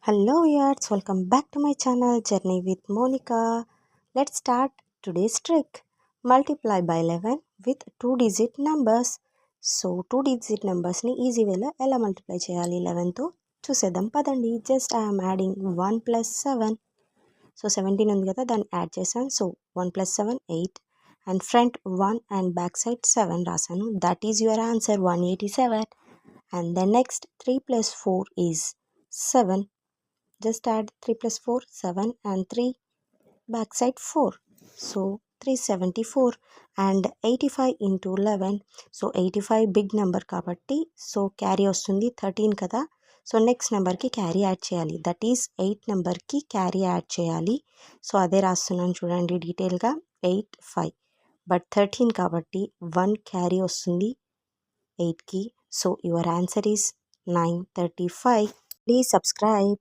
Hello viewers, welcome back to my channel Journey with Monica. Let's start today's trick. Multiply by 11 with 2-digit numbers. So 2-digit numbers ni easy way lo ela multiply cheyali 11 తో చూసేద్దాం పదండి. Just I am adding 1 plus 7. So 17 ఉంది కదా, దాన్ని add చేశాను. So 1 plus 7 8 and front 1 and back side 7 రాశాను. That is your answer 187. And then next 3 plus 4 is 7. Just add 3 plus 4 7 and 3 backside 4, so 374. And 85 into 11, so 85 big number kabatti, so carry వస్తుంది 13 కదా. So next నెంబర్కి carry add చేయాలి, that is 8 నెంబర్కి carry add చేయాలి. So అదే రాస్తున్నాను చూడండి డీటెయిల్గా. 8 5 బట్ 13 కాబట్టి 1 క్యారీ వస్తుంది 8కి. So your answer is 935. Please subscribe.